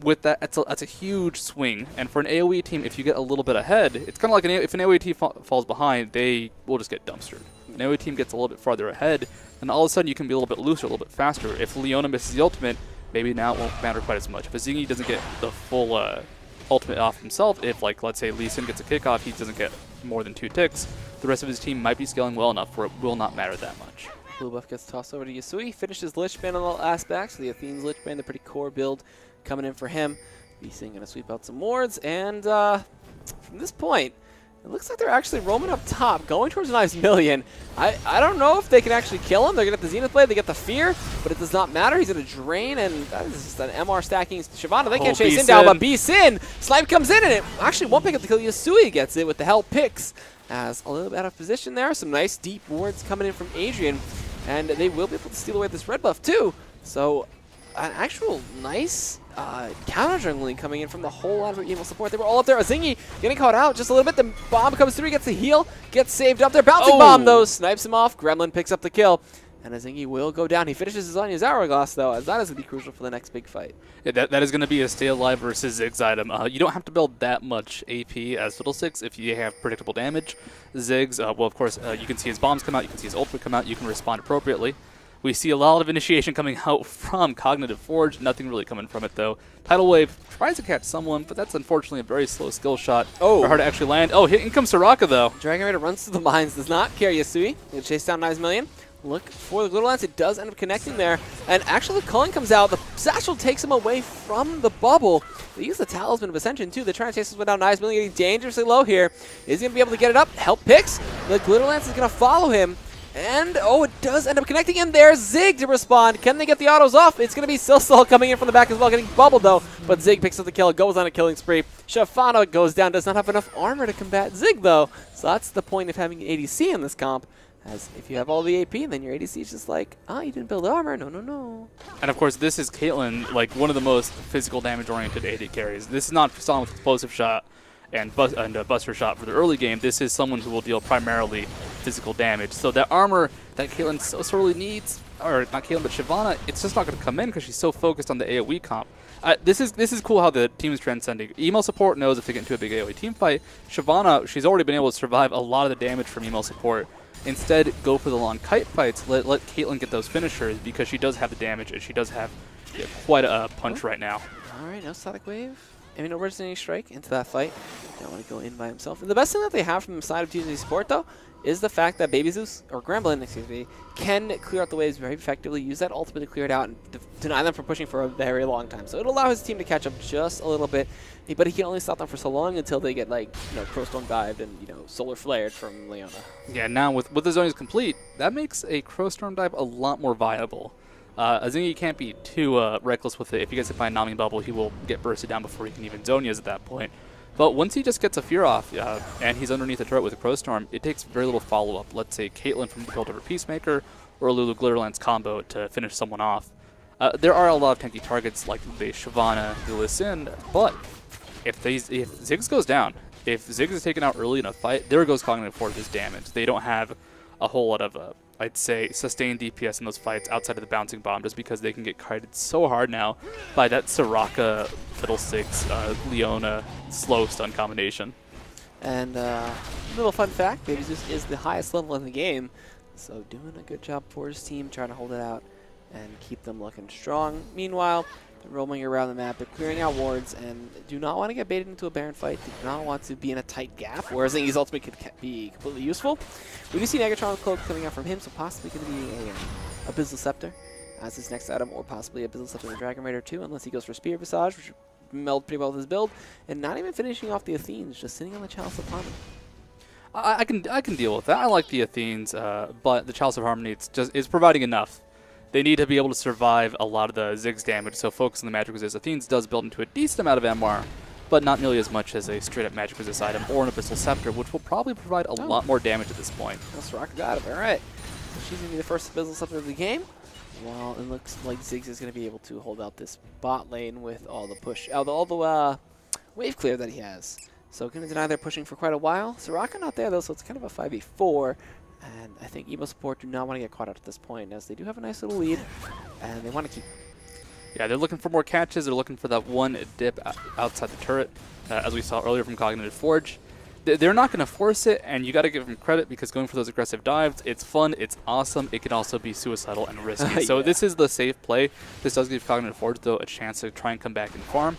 with that, that's a huge swing. And for an AoE team, if you get a little bit ahead, it's kind of like if an AoE team falls behind, they will just get dumpstered. An AoE team gets a little bit farther ahead, and all of a sudden you can be a little bit looser, a little bit faster. If Leona misses the ultimate, maybe now it won't matter quite as much. If Azingi doesn't get the full ultimate off himself, if, like, let's say Lee Sin gets a kickoff, he doesn't get more than 2 ticks, the rest of his team might be scaling well enough where it will not matter that much. Blue buff gets tossed over to Yasui. Finishes Lich Bane on the last back, so the Athene's Lich Bane, the pretty core build coming in for him. Beasting going to sweep out some wards, and from this point, it looks like they're actually roaming up top, going towards Nice Million. I don't know if they can actually kill him. They're going to get the Zenith Blade, they get the Fear, but it does not matter. He's going to drain, and that is just an MR stacking Shyvana. They can't chase him down, but B-Sin. Snipe comes in, and it actually won't pick up the kill. Yasui gets it with the Hell Picks. As a little bit out of position there. Some nice deep wards coming in from Adrian, and they will be able to steal away this red buff too. So an actual nice counter jungling coming in from the whole line of email support. They were all up there. Azingi getting caught out just a little bit. The bomb comes through, he gets the heal, gets saved up there. Bouncing bomb though, snipes him off. Gremlin picks up the kill. And Azingi will go down. He finishes his Anya's Hourglass, though, as that is going to be crucial for the next big fight. Yeah, that is going to be a stay alive versus Ziggs item. You don't have to build that much AP as Fiddlesticks if you have predictable damage. Ziggs, well, of course, you can see his bombs come out, you can see his ultimate come out, you can respond appropriately. We see a lot of initiation coming out from Cognitive Forge, nothing really coming from it, though. Tidal Wave tries to catch someone, but that's unfortunately a very slow skill shot. Oh. Hard to actually land. Oh, in comes Soraka, though. Dragon Raider runs through the mines, does not carry Yasui. He'll chase down Nice Million. Look for the Glitter Lance. It does end up connecting there. And actually, the culling comes out. The satchel takes him away from the bubble. They use the Talisman of Ascension, too. They're trying to chase this one down. Nice Million getting dangerously low here. Is he going to be able to get it up? Help picks. The Glitter Lance is going to follow him. And, oh, it does end up connecting in there. Zig to respond. Can they get the autos off? It's going to be Silsol coming in from the back as well, getting bubbled, though. But Zig picks up the kill, goes on a killing spree. Shyvana goes down, does not have enough armor to combat Zig, though. So that's the point of having an ADC in this comp. As if you have all the AP, then your ADC is just like, you didn't build armor. No, no, no. And of course, this is Caitlyn, like one of the most physical damage-oriented AD carries. This is not someone with explosive shot and Buster Shot for the early game, this is someone who will deal primarily physical damage. So that armor that Caitlyn so sorely needs, or not Caitlyn, but Shyvana, it's just not going to come in because she's so focused on the AoE comp. This is cool how the team is transcending. Email support knows if they get into a big AoE team fight, Shyvana, she's already been able to survive a lot of the damage from email support. Instead, go for the long kite fights, let Caitlyn get those finishers because she does have the damage and she does have quite a punch right now. Alright, no Static Wave. I mean, no Resonant Strike into that fight. Don't want to go in by himself. And the best thing that they have from the side of TG support, though, is the fact that Baby Zeus, or Gramblin, excuse me, can clear out the waves very effectively, use that ultimate to clear it out, and deny them from pushing for a very long time. So it'll allow his team to catch up just a little bit, but he can only stop them for so long until they get, like, Crowstorm dived and, Solar Flared from Leona. Yeah, now with the zones complete, that makes a Crowstorm dive a lot more viable. Azingi can't be too reckless with it. If he gets hit by a Nami bubble, he will get bursted down before he can even zone Yaz at that point. But once he just gets a Fear off, and he's underneath the turret with a Crowstorm, it takes very little follow-up. Let's say Caitlyn from the build over Peacemaker, or a Lulu Glitterlance combo to finish someone off. There are a lot of tanky targets like the Shyvana, the Lee Sin, but if Ziggs goes down, if Ziggs is taken out early in a fight, there goes Cognitive Forge's damage. They don't have a whole lot of, I'd say, sustained DPS in those fights outside of the Bouncing Bomb, just because they can get kited so hard now by that Soraka, Fiddlesticks, Leona, slow stun combination. And little fun fact, Baby Zeus is the highest level in the game, so doing a good job for his team, trying to hold it out and keep them looking strong. Meanwhile, they're roaming around the map, they're clearing out wards, and do not want to get baited into a Baron fight. They do not want to be in a tight gap, whereas his ultimate could be completely useful. We do see Negatron Cloak coming out from him, so possibly going to be a Abyssal Scepter as his next item, or possibly a Abyssal Scepter and Dragon Raider too, unless he goes for Spear Visage, which meld pretty well with his build, and not even finishing off the Athenes, just sitting on the Chalice of Harmony. I can deal with that. I like the Athenes, but the Chalice of Harmony is providing enough. They need to be able to survive a lot of the Ziggs damage, so focus on the Magic Resist. Athenes does build into a decent amount of MR, but not nearly as much as a straight-up Magic Resist item or an Abyssal Scepter, which will probably provide a lot more damage at this point. Soraka got it. All right. So she's going to be the first Abyssal Scepter of the game. Well, it looks like Ziggs is going to be able to hold out this bot lane with all the push, all the wave clear that he has. So going to deny their pushing for quite a while. Soraka not there, though, so it's kind of a 5v4. And I think Emo support do not want to get caught out at this point, as they do have a nice little lead, and they want to keep. Yeah, they're looking for more catches. They're looking for that one dip outside the turret, as we saw earlier from Cognitive Forge. They're not going to force it, and you got to give them credit because going for those aggressive dives, it's fun, it's awesome. It can also be suicidal and risky. So this is the safe play. This does give Cognitive Forge, though, a chance to try and come back and farm.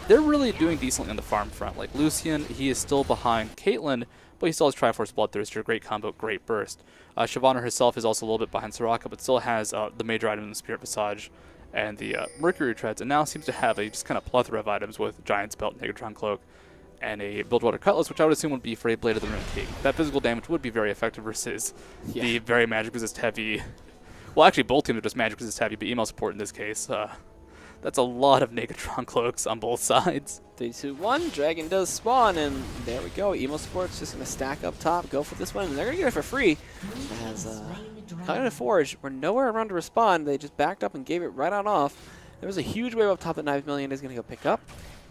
They're really doing decently on the farm front. Like Lucian, he is still behind Caitlyn, but he still has Triforce Bloodthirster, great combo, great burst. Shyvana herself is also a little bit behind Soraka, but still has the major item in the Spirit Visage and the Mercury Treads, and now seems to have a just kind of plethora of items with Giant's Belt, Negatron Cloak, and a Bilgewater Cutlass, which I would assume would be for a Blade of the Ruined King. That physical damage would be very effective versus the very Magic Resist heavy. Well, actually, both teams are just Magic Resist heavy, but email support in this case. That's a lot of Negatron Cloaks on both sides. 3, 2, 1, Dragon does spawn, and there we go. Emo Support's just going to stack up top, go for this one, and they're going to get it for free. As Cognitive Forge were nowhere around to respond, they just backed up and gave it right on off. There was a huge wave up top that Knives Million is going to go pick up,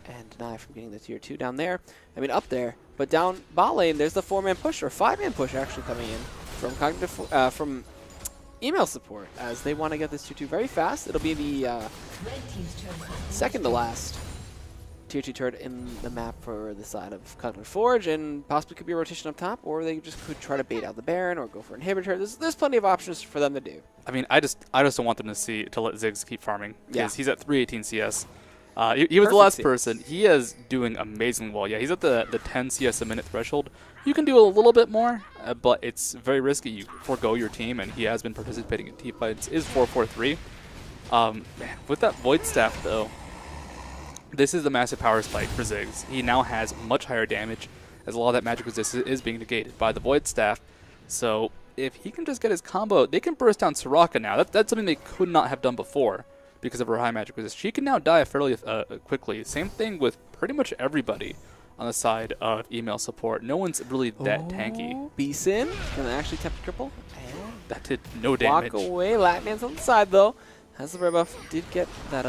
and deny from getting the tier 2 down there. I mean, up there, but down bot lane, there's the 4-man push, or 5-man push actually coming in from Cognitive, from Email support, as they want to get this tier 2 very fast. It'll be the second to last tier 2 turret in the map for the side of Cognitive Forge, and possibly could be a rotation up top, or they just could try to bait out the Baron or go for inhibitor. There's plenty of options for them to do. I mean, I just don't want them to let Ziggs keep farming, because he's at 318 CS. He was the last person. He is doing amazingly well. Yeah, he's at the 10 CS a minute threshold. You can do a little bit more, but it's very risky. You forego your team, and he has been participating in team fights. Is 4-4-3. Man, with that Void Staff, though, this is the massive power spike for Ziggs. He now has much higher damage, as a lot of that magic resistance is being negated by the Void Staff. So if he can just get his combo, they can burst down Soraka now. That's something they could not have done before because of her high magic resist. She can now die fairly quickly. Same thing with pretty much everybody on the side of email support. No one's really that tanky. B-Sin can actually tap the triple. And that did no damage. Walk away. Latman's on the side, though. Has the red buff. Did get that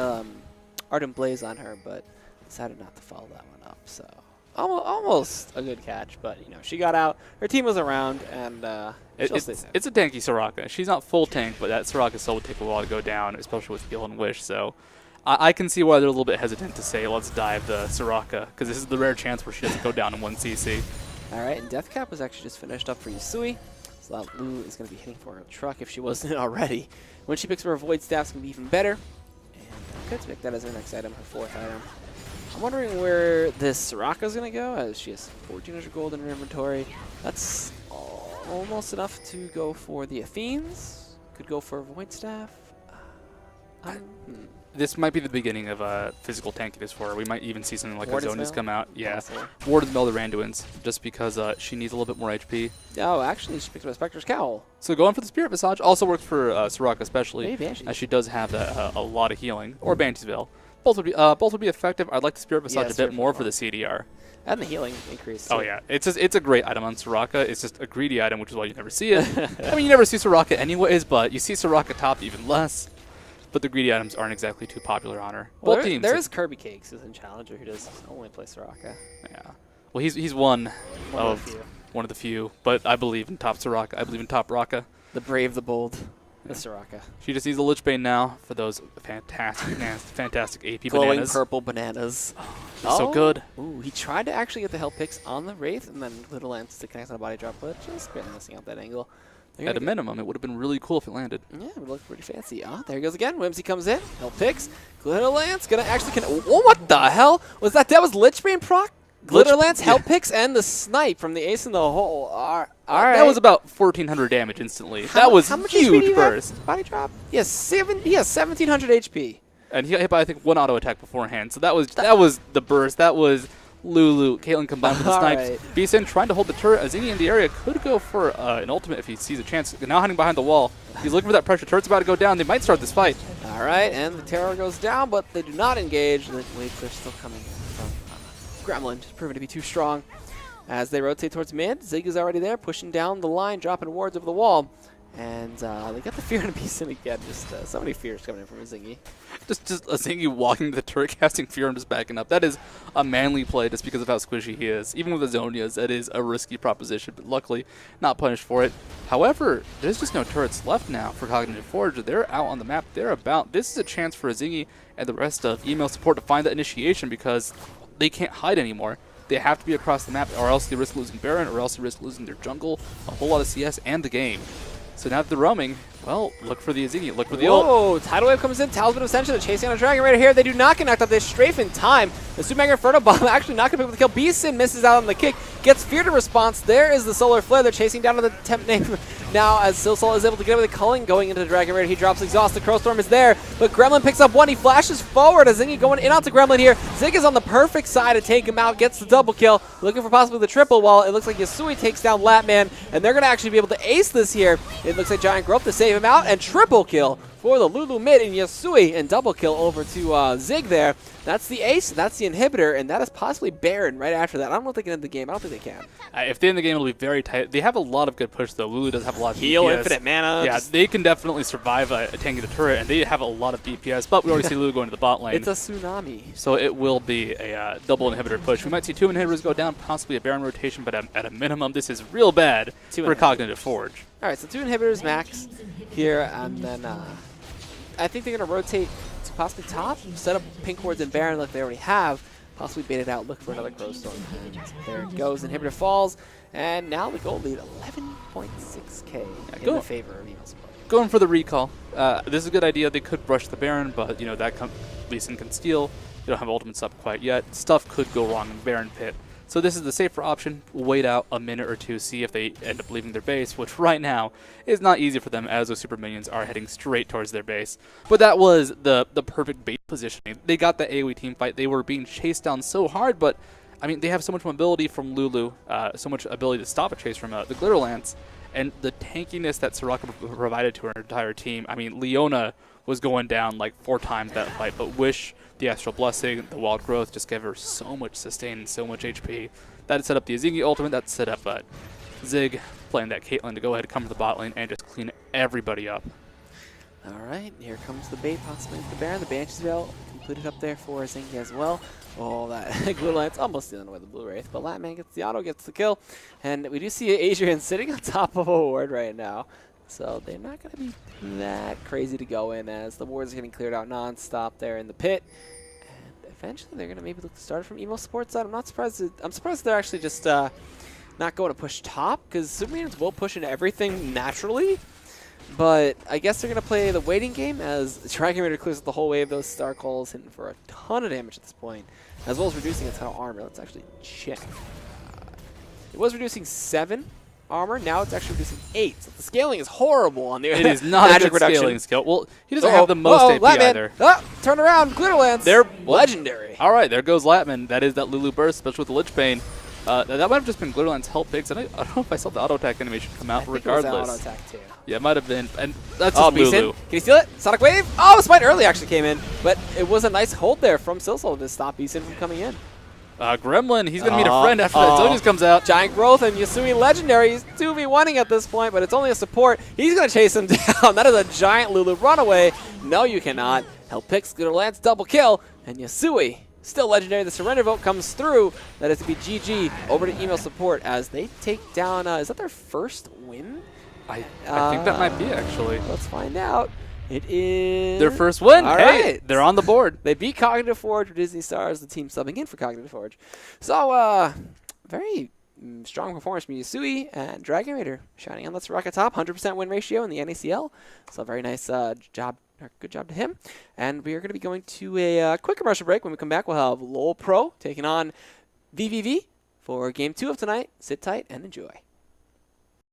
Ardent Blaze on her, but decided not to follow that one up. So almost a good catch, but you know she got out. Her team was around, and she'll stay safe. It's a tanky Soraka. She's not full tank, but that Soraka still would take a while to go down, especially with Heal and Wish. So I can see why they're a little bit hesitant to say, let's dive the Soraka, because this is the rare chance where she doesn't go down in 1 CC. All right, and Death Cap was actually just finished up for Yusui, so that Lulu is going to be hitting for her truck if she wasn't already. When she picks up her Void Staff, it's going to be even better. And could pick that as her next item, her 4th item. I'm wondering where this Soraka is going to go, as she has 1,400 gold in her inventory. That's almost enough to go for the Athenes. Could go for a Void Staff. This might be the beginning of physical tankiness for her. We might even see something like a Zonius come out. Yeah, Warden's Mail, the Randuin's, just because she needs a little bit more HP. Oh, actually, she picks up a Spectre's Cowl. So going for the Spirit Visage also works for Soraka especially, Maybe, as she does have a lot of healing, or Banshee's Veil. Both would be effective. I'd like the Spirit Visage a bit more for the CDR. And the healing increase. Oh yeah, it's a great item on Soraka. It's just a greedy item, which is why you never see it. I mean, you never see Soraka anyways, but you see Soraka top even less. But the greedy items aren't exactly too popular on her. Well, Both teams. There is Kirby Cakes as a challenger who does only play Soraka. Yeah. Well, he's one of the few. But I believe in top Soraka. I believe in top Raka. The brave, the bold. The Soraka. She just needs a Lich Bane now for those fantastic, fantastic AP glowing bananas. Purple bananas. So good. Ooh, he tried to actually get the health picks on the Wraith, and then Little Lance to connect on a body drop, but just barely missing out that angle. At a minimum, it would have been really cool if it landed. Yeah, it would look pretty fancy. Oh, there he goes again. Whimsy comes in. Health picks. Glitter Lance gonna actually oh, what the hell was that? That was Lich Bane proc. Glitter Lance, Health picks, and the snipe from the ace in the hole. All right. That was about 1,400 damage instantly. That was how much huge HP burst. Body drop. He has 1,700 HP. And he got hit by I think 1 auto attack beforehand. So that was the burst. That was Lulu. Caitlyn combined with the snipes. Right. Beeson trying to hold the turret. Azini in the area could go for an ultimate if he sees a chance. Now hiding behind the wall. He's looking for that pressure. Turret's about to go down. They might start this fight. All right, and the terror goes down, but they do not engage. The waves are still coming from Gremlin, just proven to be too strong. As they rotate towards mid, Zig is already there, pushing down the line, dropping wards over the wall. And they got the fear and Beeson again. Just so many fears coming in from a Zingy. Just a Zingy walking to the turret, casting fear, and just backing up. That is a manly play just because of how squishy he is. Even with the Zonias, that is a risky proposition, but luckily not punished for it. However, there's just no turrets left now for Cognitive Forge. They're out on the map. They're about. This is a chance for a Zingy and the rest of email support to find that initiation because they can't hide anymore. They have to be across the map, or else they risk losing Baron, or else they risk losing their jungle, a whole lot of CS, and the game. So now that they're roaming, well, look for the Azini, look for the ult. Whoa, Tidal Wave comes in, Talisman of Ascension, they're chasing on a Dragon Raider here. They do not connect up, they strafe in time. The Super Mega Inferno Bomb actually not going to pick up the kill. Beeson misses out on the kick, gets feared in response. There is the Solar Flare, they're chasing down to the temp name. Now, as Silsol is able to get away with the culling going into the Dragon Raider, he drops Exhaust. The Crow Storm is there, but Gremlin picks up one. He flashes forward as Zingy going in onto Gremlin here. Zig is on the perfect side to take him out, gets the double kill, looking for possibly the triple, while it looks like Yasui takes down Latman, and they're going to actually be able to ace this here. It looks like Giant Growth to save him out, and triple kill for the Lulu mid and Yasui, and double kill over to Zig there. That's the ace, that's the inhibitor, and that is possibly Baron right after that. I don't know if they can end the game. I don't think they can. If they end the game, it'll be very tight. They have a lot of good push, though. Lulu does have a lot of Heal, DPS. infinite mana. Yeah, they can definitely survive a tank to turret, and they have a lot of DPS, but we already see Lulu going to the bot lane. It's a tsunami. So it will be a double inhibitor push. We might see 2 inhibitors go down, possibly a Baron rotation, but at a minimum, this is real bad for Cognitive Forge. All right, so 2 inhibitors max here, and then I think they're going to rotate to possibly top, set up pink wards and Baron like they already have, possibly bait it out, look for another Crow Storm. And there it goes, inhibitor falls, and now the gold lead 11.6k in the favor of Emo Support. Going for the recall. This is a good idea. They could rush the Baron, but you know that Leeson can steal. They don't have ultimates up quite yet. Stuff could go wrong in Baron pit. So this is the safer option. We'll wait out a minute or two, see if they end up leaving their base, which right now is not easy for them as those super minions are heading straight towards their base. But that was the perfect bait positioning. They got the AoE team fight. They were being chased down so hard, but I mean, they have so much mobility from Lulu, so much ability to stop a chase from the Glitter Lance, and the tankiness that Soraka provided to her entire team. I mean, Leona was going down like 4 times that fight, but Wish, the Astral Blessing, the Wild Growth just gave her so much sustain and so much HP. That set up the Azigi ultimate, that set up Zig playing that Caitlyn to go ahead and come to the bot lane and just clean everybody up. All right, here comes the bait, possibly the Baron. The Banshee's Veil completed up there for Zinga as well. Oh, that Glue Lance almost stealing away the Blue Wraith, but Latman gets the auto, gets the kill. And we do see Adrian sitting on top of a ward right now. So they're not going to be that crazy to go in as the wards are getting cleared out non-stop there in the pit. And eventually they're going to maybe look to start from emo support side. I'm surprised they're actually just not going to push top, because Supermutants will push into everything naturally. But I guess they're going to play the waiting game as Dragon Raider clears the whole wave. Those Star Calls hitting for a ton of damage at this point, as well as reducing a ton of armor. Let's actually check. It was reducing 7 armor. Now it's actually reducing 8. So the scaling is horrible on the It is not magic a good reduction. scaling skill. Well, he doesn't have the most AP Latman. either. Ah, turn around. Glitter Lance. They're legendary. All right, there goes Latman. That is that Lulu burst, especially with the Lich Bane. That might have just been Glitterland's help picks. And I don't know if I saw the auto attack animation come out I think regardless. it was auto attack too. Yeah, it might have been. And that's Oh, just Beeson. Lulu. Can he steal it? Sonic Wave. Oh, Smite early actually came in, but it was a nice hold there from Silsol to stop Beeson from coming in. Gremlin, he's going to meet a friend after that Zodius comes out. Giant Growth and Yasui Legendary. He's 2v1ing at this point, but it's only a support. He's going to chase him down. That is a giant Lulu runaway. No, you cannot. Help picks, Glitter Lance, double kill, and Yasui still legendary. The surrender vote comes through. That is to be GG over to email support as they take down. Is that their first win? I think that might be, actually. Let's find out. It is Their first win. All Hey, right. they're on the board. They beat Cognitive Forge with Disney Stars, the team subbing in for Cognitive Forge. So, very strong performance from Yasui and Dragon Raider shining on. Let's rock a top. 100% win ratio in the NACL. So, very nice job. Good job to him. And we are going to be going to a quick commercial break. When we come back, we'll have Lowell Pro taking on VVV for Game 2 of tonight. Sit tight and enjoy.